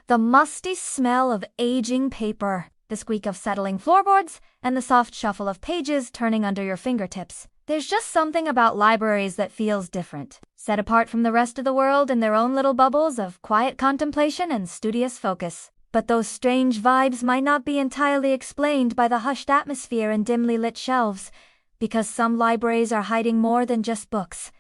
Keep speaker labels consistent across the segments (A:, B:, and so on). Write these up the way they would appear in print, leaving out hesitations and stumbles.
A: The musty smell of aging paper, the squeak of settling floorboards, and the soft shuffle of pages turning under your fingertips. There's just something about libraries that feels different, set apart from the rest of the world in their own little bubbles of quiet contemplation and studious focus. But those strange vibes might not be entirely explained by the hushed atmosphere and dimly lit shelves, because some libraries are hiding more than just books.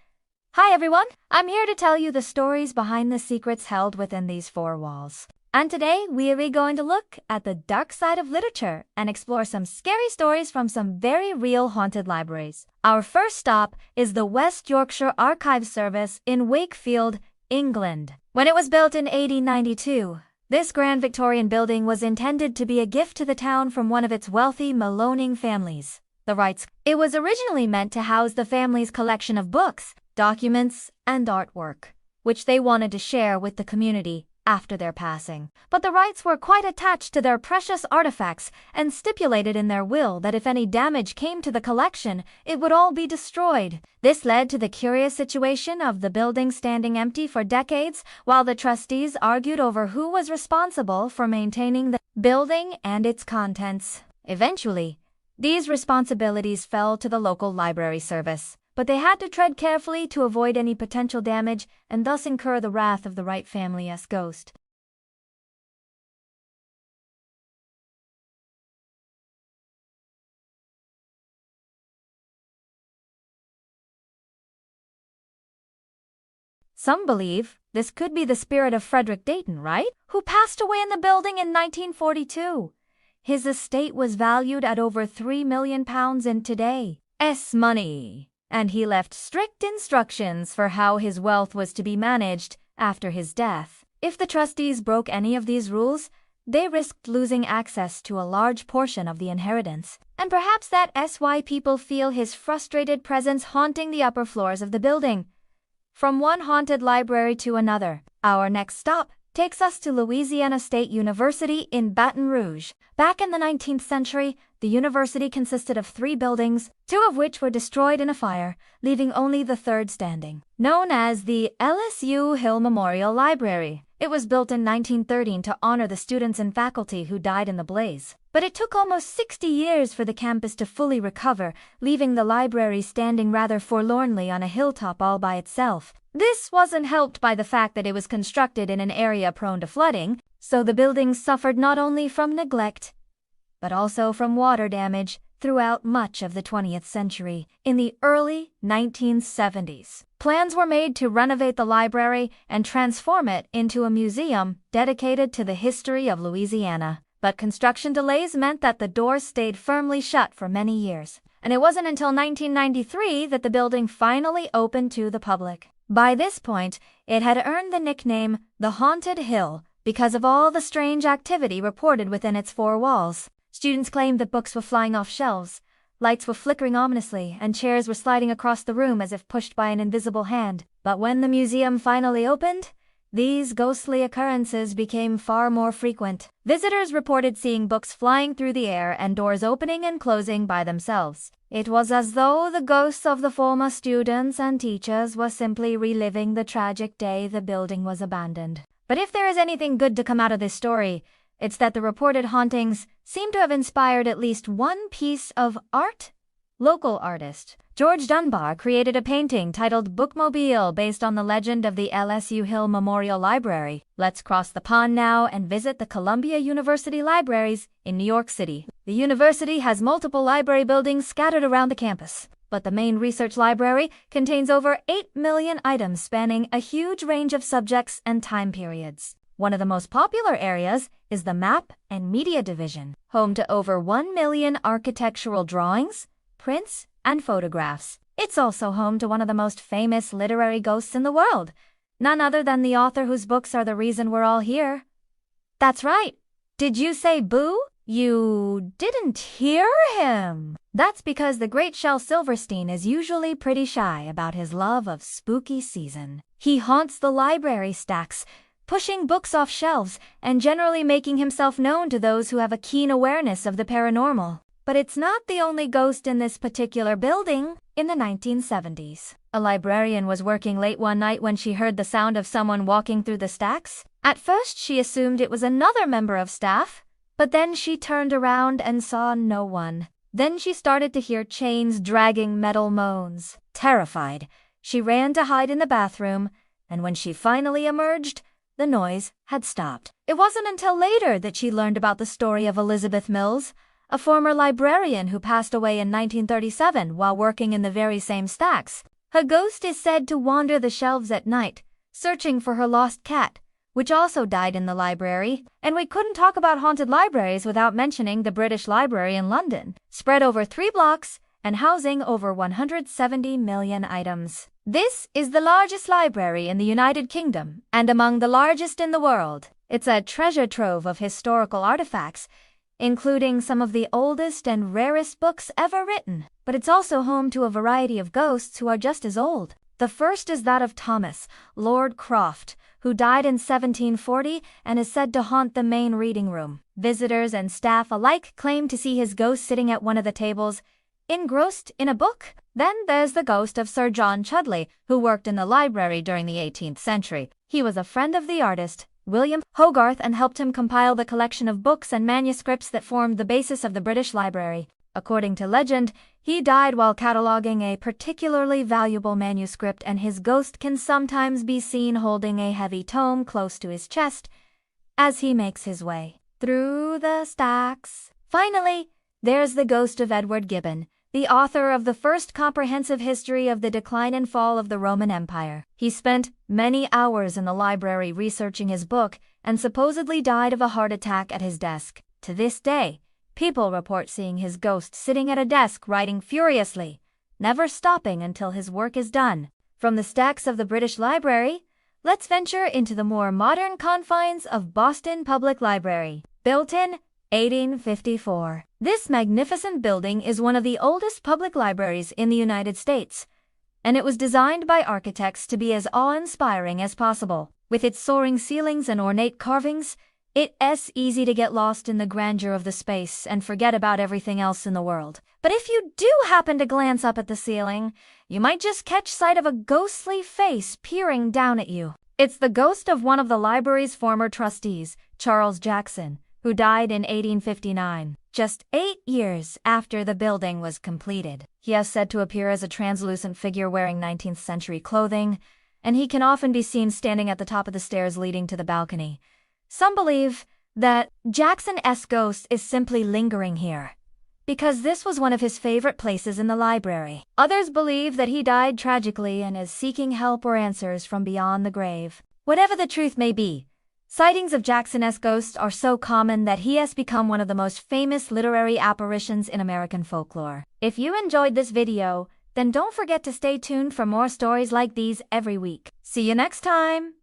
A: Hi everyone, I'm here to tell you the stories behind the secrets held within these four walls. And today we are going to look at the dark side of literature and explore some scary stories from some very real haunted libraries. Our first stop is the West Yorkshire Archives Service in Wakefield, England. When it was built in 1892, this grand Victorian building was intended to be a gift to the town from one of its wealthy Maloning families. The Wrights. It was originally meant to house the family's collection of books, documents, and artwork, which they wanted to share with the community after their passing. But the Wrights were quite attached to their precious artifacts and stipulated in their will that if any damage came to the collection, it would all be destroyed. This led to the curious situation of the building standing empty for decades while the trustees argued over who was responsible for maintaining the building and its contents. Eventually, these responsibilities fell to the local library service, but they had to tread carefully to avoid any potential damage and thus incur the wrath of the Wright family's ghost. Some believe this could be the spirit of Frederick Dayton, Wright, who passed away in the building in 1942. His estate was valued at over £3 million in today's money, and he left strict instructions for how his wealth was to be managed after his death. If the trustees broke any of these rules, they risked losing access to a large portion of the inheritance. And perhaps that's why people feel his frustrated presence haunting the upper floors of the building. From one haunted library to another, our next stop takes us to Louisiana State University in Baton Rouge. Back in the 19th century, the university consisted of 3 buildings, 2 of which were destroyed in a fire, leaving only the third standing. Known as the LSU Hill Memorial Library, it was built in 1913 to honor the students and faculty who died in the blaze. But it took almost 60 years for the campus to fully recover, leaving the library standing rather forlornly on a hilltop all by itself. This wasn't helped by the fact that it was constructed in an area prone to flooding, so the building suffered not only from neglect, but also from water damage throughout much of the 20th century. In the early 1970s, plans were made to renovate the library and transform it into a museum dedicated to the history of Louisiana. But construction delays meant that the doors stayed firmly shut for many years, and it wasn't until 1993 that the building finally opened to the public. By this point, it had earned the nickname the Haunted Hill because of all the strange activity reported within its 4 walls. Students claimed that books were flying off shelves, lights were flickering ominously, and chairs were sliding across the room as if pushed by an invisible hand. But when the museum finally opened, these ghostly occurrences became far more frequent. Visitors reported seeing books flying through the air and doors opening and closing by themselves. It was as though the ghosts of the former students and teachers were simply reliving the tragic day the building was abandoned. But if there is anything good to come out of this story, it's that the reported hauntings seem to have inspired at least one piece of art. Local artist George Dunbar created a painting titled Bookmobile based on the legend of the LSU Hill Memorial Library. Let's cross the pond now and visit the Columbia University Libraries in New York City. The university has multiple library buildings scattered around the campus, but the main research library contains over 8 million items spanning a huge range of subjects and time periods. One of the most popular areas is the Map and Media Division, home to over 1 million architectural drawings, prints, and photographs. It's also home to one of the most famous literary ghosts in the world, none other than the author whose books are the reason we're all here. That's right. Did you say boo? You didn't hear him. That's because the great Shel Silverstein is usually pretty shy about his love of spooky season. He haunts the library stacks, pushing books off shelves and generally making himself known to those who have a keen awareness of the paranormal. But it's not the only ghost in this particular building. In the 1970s, a librarian was working late one night when she heard the sound of someone walking through the stacks. At first, she assumed it was another member of staff, but then she turned around and saw no one. Then she started to hear chains dragging metal moans. Terrified, she ran to hide in the bathroom, and when she finally emerged, the noise had stopped. It wasn't until later that she learned about the story of Elizabeth Mills, a former librarian who passed away in 1937 while working in the very same stacks. Her ghost is said to wander the shelves at night, searching for her lost cat, which also died in the library. And we couldn't talk about haunted libraries without mentioning the British Library in London, spread over 3 blocks and housing over 170 million items. This is the largest library in the United Kingdom and among the largest in the world. It's a treasure trove of historical artifacts, including some of the oldest and rarest books ever written. But it's also home to a variety of ghosts who are just as old. The first is that of Thomas, Lord Croft, who died in 1740 and is said to haunt the main reading room. Visitors and staff alike claim to see his ghost sitting at one of the tables, engrossed in a book. Then there's the ghost of Sir John Chudleigh, who worked in the library during the 18th century. He was a friend of the artist William Hogarth and helped him compile the collection of books and manuscripts that formed the basis of the British Library. According to legend, he died while cataloging a particularly valuable manuscript, and his ghost can sometimes be seen holding a heavy tome close to his chest as he makes his way through the stacks. Finally, there's the ghost of Edward Gibbon, the author of the first comprehensive history of the decline and fall of the Roman Empire. He spent many hours in the library researching his book and supposedly died of a heart attack at his desk. To this day, people report seeing his ghost sitting at a desk writing furiously, never stopping until his work is done. From the stacks of the British Library, let's venture into the more modern confines of Boston Public Library. Built in 1854. This magnificent building is one of the oldest public libraries in the United States, and it was designed by architects to be as awe-inspiring as possible. With its soaring ceilings and ornate carvings, it's easy to get lost in the grandeur of the space and forget about everything else in the world. But if you do happen to glance up at the ceiling, you might just catch sight of a ghostly face peering down at you. It's the ghost of one of the library's former trustees, Charles Jackson, who died in 1859, just 8 years after the building was completed. He is said to appear as a translucent figure wearing 19th century clothing, and he can often be seen standing at the top of the stairs leading to the balcony. Some believe that Jackson's ghost is simply lingering here, because this was one of his favorite places in the library. Others believe that he died tragically and is seeking help or answers from beyond the grave. Whatever the truth may be, sightings of Jackson's ghost are so common that he has become one of the most famous literary apparitions in American folklore. If you enjoyed this video, then don't forget to stay tuned for more stories like these every week. See you next time!